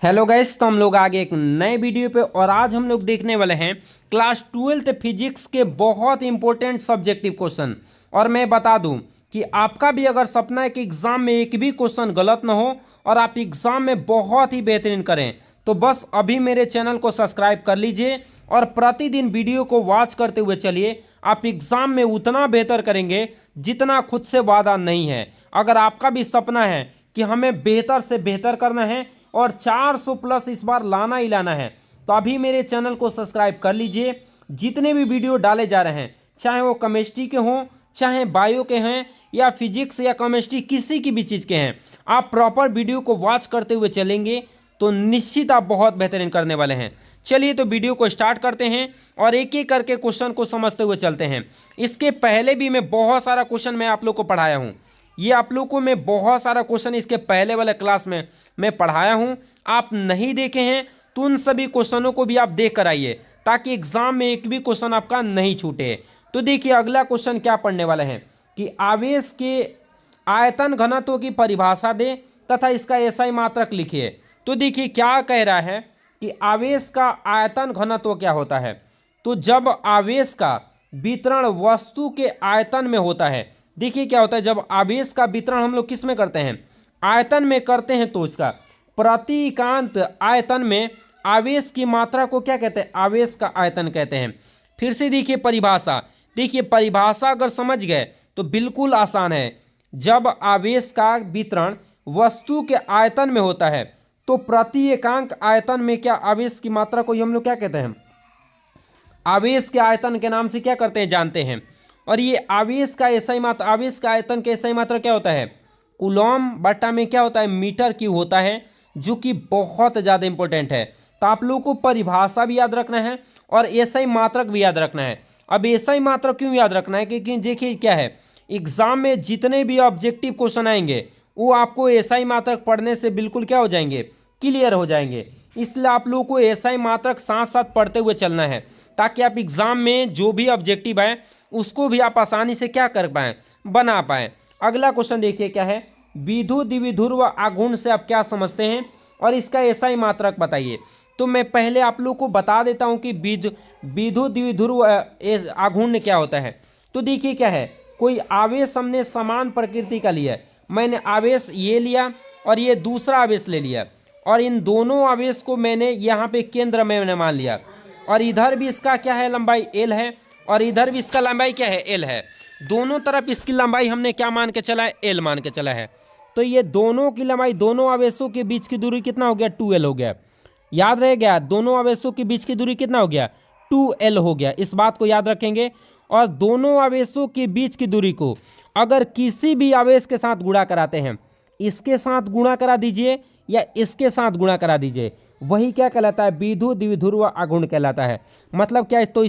Hello guys, तो हम लोग आगे एक नए वीडियो पे और आज हम लोग देखने वाले हैं क्लास 12th फिजिक्स के बहुत इंपॉर्टेंट सब्जेक्टिव क्वेश्चन। और मैं बता दूं कि आपका भी अगर सपना है कि एग्जाम में एक भी क्वेश्चन गलत ना हो और आप एग्जाम में बहुत ही बेहतरीन करें, तो बस अभी मेरे चैनल को सब्सक्राइब कर लीजिए और प्रतिदिन वीडियो को वॉच करते हुए चलिए। आप एग्जाम में उतना बेहतर करेंगे जितना खुद से वादा नहीं है। अगर आपका भी सपना है कि हमें बेहतर से बेहतर करना है और 400 प्लस इस बार लाना ही लाना है, तो अभी मेरे चैनल को सब्सक्राइब कर लीजिए। जितने भी वीडियो डाले जा रहे हैं, चाहे वो केमिस्ट्री के हों, चाहे बायो के हैं, या फिजिक्स या केमिस्ट्री किसी की भी चीज़ के हैं, आप प्रॉपर वीडियो को वॉच करते हुए चलेंगे तो निश्चित आप बहुत बेहतरीन करने वाले हैं। चलिए तो वीडियो को स्टार्ट करते हैं और एक एक करके क्वेश्चन को समझते हुए चलते हैं। इसके पहले भी मैं बहुत सारा क्वेश्चन मैं आप लोग को पढ़ाया हूँ। ये आप लोग को मैं बहुत सारा क्वेश्चन इसके पहले वाले क्लास में मैं पढ़ाया हूँ। आप नहीं देखे हैं तो उन सभी क्वेश्चनों को भी आप देख कर आइए ताकि एग्जाम में एक भी क्वेश्चन आपका नहीं छूटे। तो देखिए अगला क्वेश्चन क्या पढ़ने वाला है कि आवेश के आयतन घनत्व की परिभाषा दे तथा इसका एसआई मात्रक लिखिए। तो देखिए क्या कह रहा है कि आवेश का आयतन घनत्व क्या होता है। तो जब आवेश का वितरण वस्तु के आयतन में होता है, देखिए क्या होता है जब आवेश का वितरण हम लोग किस में करते हैं, आयतन में करते हैं, तो इसका प्रति इकांत आयतन में आवेश की मात्रा को क्या कहते हैं, आवेश का आयतन कहते हैं। फिर से देखिए परिभाषा, देखिए परिभाषा अगर समझ गए तो बिल्कुल आसान है। जब आवेश का वितरण वस्तु के आयतन में होता है तो प्रति एकांक आयतन में क्या आवेश की मात्रा को हम लोग क्या कहते हैं, आवेश के आयतन के नाम से क्या करते हैं, जानते हैं। और ये आवेश का एसआई मात्रा, आवेश का आयतन का एसआई मात्रा क्या होता है, कूलॉम बटा में क्या होता है, मीटर क्यूब होता है, जो कि बहुत ज़्यादा इंपॉर्टेंट है। तो आप लोगों को परिभाषा भी याद रखना है और एसआई मात्रक भी याद रखना है। अब एसआई मात्रक क्यों याद रखना है, क्योंकि देखिए क्या है, एग्जाम में जितने भी ऑब्जेक्टिव क्वेश्चन आएंगे वो आपको एसआई मात्रक पढ़ने से बिल्कुल क्या हो जाएंगे, क्लियर हो जाएंगे। इसलिए आप लोगों को एसआई मात्रक साथ साथ पढ़ते हुए चलना है ताकि आप एग्जाम में जो भी ऑब्जेक्टिव आए उसको भी आप आसानी से क्या कर पाएँ, बना पाएँ। अगला क्वेश्चन देखिए क्या है, विद्युत द्विध्रुव आघूर्ण से आप क्या समझते हैं और इसका एसआई मात्रक बताइए। तो मैं पहले आप लोग को बता देता हूं कि विद्युत द्विध्रुव आघूर्ण क्या होता है। तो देखिए क्या है, कोई आवेश हमने समान प्रकृति का लिया है, मैंने आवेश ये लिया और ये दूसरा आवेश ले लिया और इन दोनों आवेश को मैंने यहाँ पे केंद्र में मैंने मान लिया और इधर भी इसका क्या है, लंबाई एल है और इधर भी इसका लंबाई क्या है, एल है। दोनों तरफ इसकी लंबाई हमने क्या मान के चला है, एल मान के चला है। तो ये दोनों की लंबाई, दोनों आवेशों के बीच की दूरी कितना हो गया, 2l हो गया। याद रह गया, दोनों आवेशों के बीच की दूरी कितना हो गया, 2l हो गया। इस बात को याद रखेंगे। और दोनों आवेशों के बीच की दूरी को अगर किसी भी आवेश के साथ गुणा कराते हैं, इसके साथ गुणा करा दीजिए या इसके साथ गुणा करा दीजिए, वही क्या कहलाता है, विद्युत द्विध्रुव आघूर्ण कहलाता है। मतलब क्या है, तो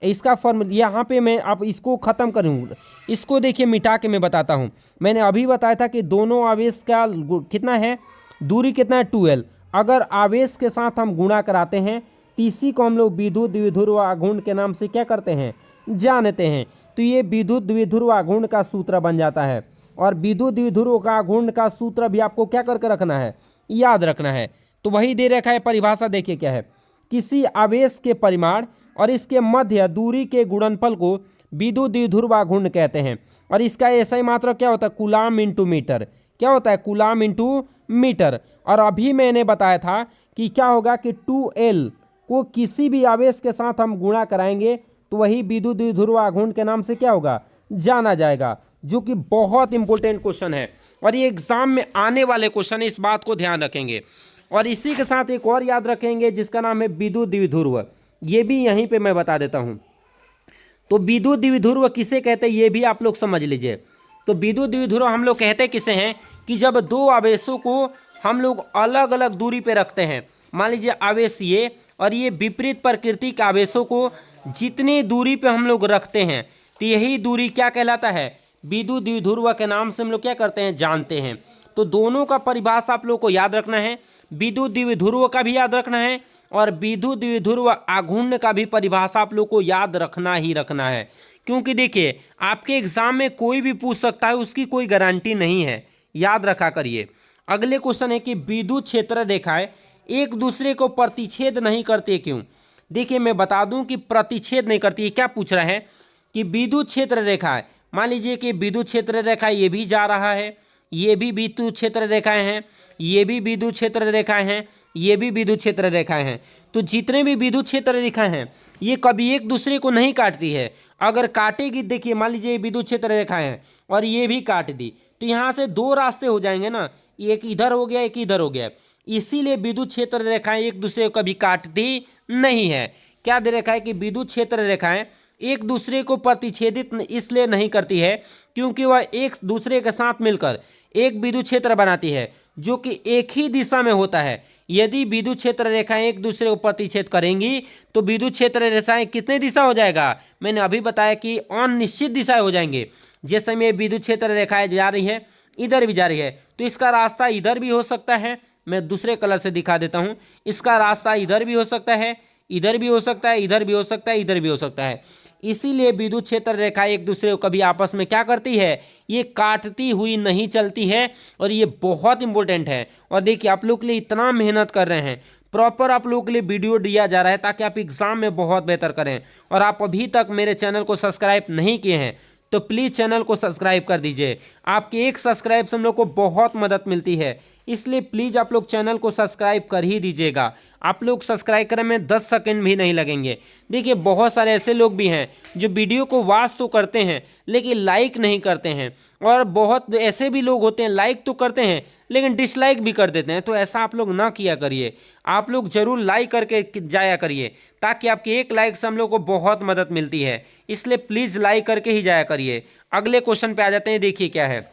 इसका फॉर्मूला यहाँ पे मैं अब इसको ख़त्म करूँ, इसको देखिए मिटा के मैं बताता हूँ। मैंने अभी बताया था कि दोनों आवेश का कितना है, दूरी कितना है, 2l। अगर आवेश के साथ हम गुणा कराते हैं तो इसी को हम लोग विद्युत द्विध्रुव आघूर्ण के नाम से क्या करते हैं, जानते हैं। तो ये विद्युत द्विध्रुव आघूर्ण का सूत्र बन जाता है। और विद्युत द्विध्रुव आघूर्ण का सूत्र भी आपको क्या करके रखना है, याद रखना है। तो वही दे रखा है परिभाषा, देखिए क्या है, किसी आवेश के परिमाण और इसके मध्य दूरी के गुणनफल को विद्युत द्विध्रुव आघूर्ण कहते हैं। और इसका एसआई मात्रक क्या होता है, कूलाम इंटू मीटर। क्या होता है, कूलाम इंटू मीटर। और अभी मैंने बताया था कि क्या होगा कि 2l को किसी भी आवेश के साथ हम गुणा कराएंगे तो वही विद्युत द्विध्रुव आघूर्ण के नाम से क्या होगा, जाना जाएगा, जो कि बहुत इंपॉर्टेंट क्वेश्चन है और ये एग्जाम में आने वाले क्वेश्चन है, इस बात को ध्यान रखेंगे। और इसी के साथ एक और याद रखेंगे जिसका नाम है विद्युत द्विध्रुव, ये भी यहीं पे मैं बता देता हूँ। तो विद्युत द्विध्रुव किसे कहते हैं ये भी आप लोग समझ लीजिए। तो विद्युत द्विध्रुव हम लोग कहते किसे हैं कि जब दो आवेशों को हम लोग अलग अलग दूरी पे रखते हैं, मान लीजिए आवेश ये और ये विपरीत प्रकृति के आवेशों को जितनी दूरी पे हम लोग रखते हैं तो यही दूरी क्या कहलाता है, विद्युत द्विध्रुव के नाम से हम लोग क्या करते हैं, जानते हैं। तो दोनों का परिभाषा आप लोग को याद रखना है, विद्युत द्विध्रुव का भी याद रखना है और विद्युत द्विध्रुव आघूर्ण का भी परिभाषा आप लोग को याद रखना ही रखना है। क्योंकि देखिए आपके एग्जाम में कोई भी पूछ सकता है, उसकी कोई गारंटी नहीं है, याद रखा करिए। अगले क्वेश्चन है कि विद्युत क्षेत्र रेखाएं एक दूसरे को प्रतिच्छेद नहीं करते क्यों? देखिए मैं बता दूं कि प्रतिच्छेद नहीं करती है। क्या पूछ रहा है कि विद्युत क्षेत्र रेखा है, मान लीजिए कि विद्युत क्षेत्र रेखा ये भी जा रहा है, ये भी विद्युत क्षेत्र रेखाएं हैं, ये भी विद्युत क्षेत्र रेखाएं हैं, ये भी विद्युत क्षेत्र रेखाएं हैं। तो जितने भी विद्युत क्षेत्र रेखाएं हैं ये कभी एक दूसरे को नहीं काटती है। अगर काटेगी, देखिए मान लीजिए विद्युत क्षेत्र रेखाएं हैं और ये भी काट दी, तो यहाँ से दो रास्ते हो जाएंगे ना, एक इधर हो गया एक इधर हो गया। इसीलिए विद्युत क्षेत्र रेखाएं एक दूसरे को कभी काटती नहीं है। क्या दे रखा है कि विद्युत क्षेत्र रेखाएं एक दूसरे को प्रतिच्छेदित इसलिए नहीं करती है क्योंकि वह एक दूसरे के साथ मिलकर एक विद्युत क्षेत्र बनाती है जो कि एक ही दिशा में होता है। यदि विद्युत क्षेत्र रेखाएं एक दूसरे को प्रतिच्छेद करेंगी तो विद्युत क्षेत्र रेखाएं कितने दिशा हो जाएगा? मैंने अभी बताया कि अनिश्चित दिशा हो जाएंगे। जैसे में विद्युत क्षेत्र रेखाएं जा रही है, इधर भी जा रही है, तो इसका रास्ता इधर भी हो सकता है। मैं दूसरे कलर से दिखा देता हूं, इसका रास्ता इधर भी हो सकता है, इधर भी हो सकता है, इधर भी हो सकता है, इधर भी हो सकता है। इसीलिए विद्युत क्षेत्र रेखा एक दूसरे को कभी आपस में क्या करती है? ये काटती हुई नहीं चलती है। और ये बहुत इंपॉर्टेंट है। और देखिए आप लोग के लिए इतना मेहनत कर रहे हैं, प्रॉपर आप लोगों के लिए वीडियो दिया जा रहा है ताकि आप एग्जाम में बहुत बेहतर करें। और आप अभी तक मेरे चैनल को सब्सक्राइब नहीं किए हैं तो प्लीज़ चैनल को सब्सक्राइब कर दीजिए। आपके एक सब्सक्राइब से हम लोग को बहुत मदद मिलती है, इसलिए प्लीज़ आप लोग चैनल को सब्सक्राइब कर ही दीजिएगा। आप लोग सब्सक्राइब करने में 10 सेकंड भी नहीं लगेंगे। देखिए बहुत सारे ऐसे लोग भी हैं जो वीडियो को वॉच तो करते हैं लेकिन लाइक नहीं करते हैं, और बहुत ऐसे भी लोग होते हैं लाइक तो करते हैं लेकिन डिसलाइक भी कर देते हैं। तो ऐसा आप लोग ना किया करिए, आप लोग जरूर लाइक करके जाया करिए ताकि आपके एक लाइक से हम लोग को बहुत मदद मिलती है। इसलिए प्लीज़ लाइक करके ही जाया करिए। अगले क्वेश्चन पे आ जाते हैं। देखिए क्या है,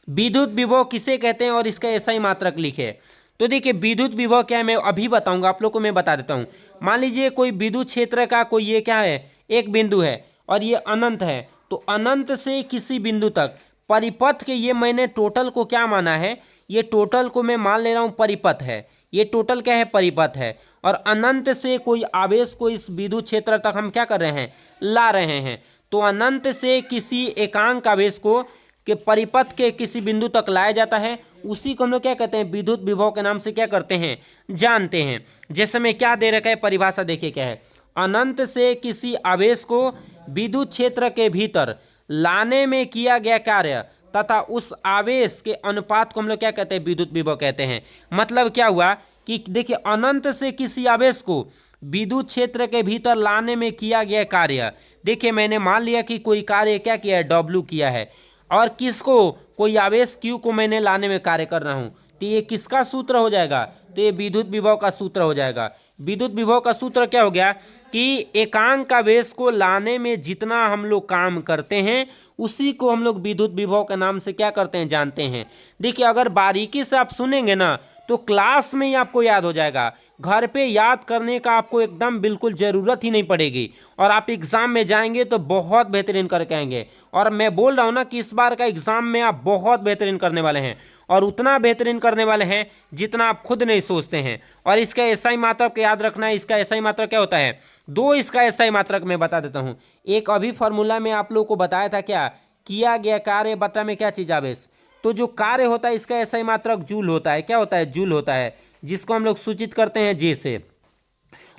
विद्युत विभव किसे कहते हैं और इसका एसआई मात्रक लिखे। तो देखिए विद्युत विभव क्या है मैं अभी बताऊंगा आप लोग को, मैं बता देता हूं। मान लीजिए कोई विद्युत क्षेत्र का कोई ये क्या है, एक बिंदु है और ये अनंत है, तो अनंत से किसी बिंदु तक परिपथ के, ये मैंने टोटल को क्या माना है, ये टोटल को मैं मान ले रहा हूं परिपथ है। ये टोटल क्या है, परिपथ है। और अनंत से कोई आवेश को इस विद्युत क्षेत्र तक हम क्या कर रहे हैं, ला रहे हैं। तो अनंत से किसी एकांक आवेश को के परिपथ के किसी बिंदु तक लाया जाता है, उसी को हम लोग क्या कहते हैं, विद्युत विभव के नाम से क्या करते हैं, जानते हैं। जैसे में क्या दे रखा है परिभाषा, देखिए क्या है, अनंत से किसी आवेश को विद्युत क्षेत्र के भीतर लाने में किया गया कार्य तथा उस आवेश के अनुपात को हम लोग क्या कहते हैं, विद्युत विभव कहते हैं। मतलब क्या हुआ कि देखिए अनंत से किसी आवेश को विद्युत क्षेत्र के भीतर लाने में किया गया कार्य, देखिए मैंने मान लिया कि कोई कार्य क्या किया है, डब्ल्यू किया है, और किसको, कोई आवेश क्यू को मैंने लाने में कार्य कर रहा हूं, तो ये किसका सूत्र हो जाएगा, तो ये विद्युत विभव का सूत्र हो जाएगा। विद्युत विभव का सूत्र क्या हो गया कि एकांक आवेश को लाने में जितना हम लोग काम करते हैं उसी को हम लोग विद्युत विभव के नाम से क्या करते हैं, जानते हैं। देखिए अगर बारीकी से आप सुनेंगे ना तो क्लास में ही आपको याद हो जाएगा, घर पे याद करने का आपको एकदम बिल्कुल ज़रूरत ही नहीं पड़ेगी, और आप एग्ज़ाम में जाएंगे तो बहुत बेहतरीन करके आएंगे। और मैं बोल रहा हूँ ना कि इस बार का एग्ज़ाम में आप बहुत बेहतरीन करने वाले हैं, और उतना बेहतरीन करने वाले हैं जितना आप खुद नहीं सोचते हैं। और इसका एसआई मात्रक याद रखना है, इसका एसआई मात्रक क्या होता है, दो इसका एसआई मात्रक मैं बता देता हूँ। एक अभी फार्मूला में आप लोगों को बताया था, क्या किया गया कार्य बटा में क्या चीज़ आवेश, तो जो कार्य होता है इसका एसआई मात्रक जूल होता है। क्या होता है, जूल होता है, जिसको हम लोग सूचित करते हैं जे से।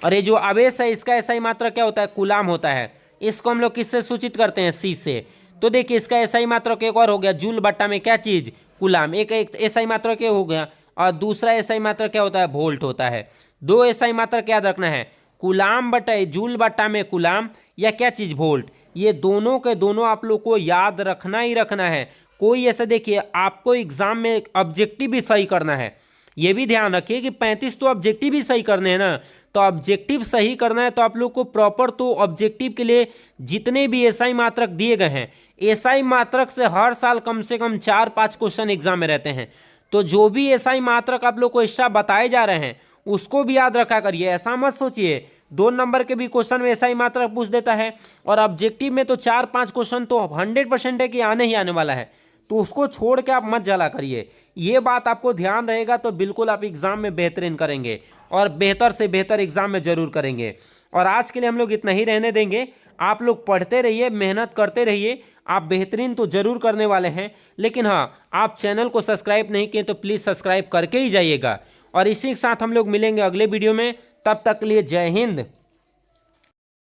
और ये जो आवेश है इसका एसआई मात्रक क्या होता है, कूलाम होता है, इसको हम लोग किससे सूचित करते हैं, सी से। तो देखिए इसका एसआई मात्रक एक और हो गया, जूल बट्टा में क्या चीज़, कूलाम। एक एसआई मात्रक ये हो गया, और दूसरा एसआई मात्रक क्या होता है, वोल्ट होता है। दो एसआई मात्रक याद रखना है, कूलाम बटा जूल बट्टा में कूलाम, या क्या चीज़, वोल्ट। ये दोनों के दोनों आप लोग को याद रखना ही रखना है। कोई ऐसा, देखिए आपको एग्जाम में ऑब्जेक्टिव भी सही करना है, ये भी ध्यान रखिए कि 35 तो ऑब्जेक्टिव भी सही करने हैं ना, तो ऑब्जेक्टिव सही करना है तो आप लोग को प्रॉपर, तो ऑब्जेक्टिव के लिए जितने भी एसआई मात्रक दिए गए हैं, एसआई मात्रक से हर साल कम से कम 4-5 क्वेश्चन एग्जाम में रहते हैं। तो जो भी एसआई मात्रक आप लोग को एक्स्ट्रा बताए जा रहे हैं उसको भी याद रखा करिए। ऐसा मत सोचिए 2 नंबर के भी क्वेश्चन में एसआई मात्रक पूछ देता है, और ऑब्जेक्टिव में तो 4-5 क्वेश्चन तो 100% है कि आने ही आने वाला है, तो उसको छोड़ के आप मत जला करिए। ये बात आपको ध्यान रहेगा तो बिल्कुल आप एग्ज़ाम में बेहतरीन करेंगे, और बेहतर से बेहतर एग्ज़ाम में ज़रूर करेंगे। और आज के लिए हम लोग इतना ही रहने देंगे। आप लोग पढ़ते रहिए, मेहनत करते रहिए, आप बेहतरीन तो ज़रूर करने वाले हैं। लेकिन हाँ, आप चैनल को सब्सक्राइब नहीं किए तो प्लीज़ सब्सक्राइब करके ही जाइएगा। और इसी के साथ हम लोग मिलेंगे अगले वीडियो में। तब तक के लिए जय हिंद।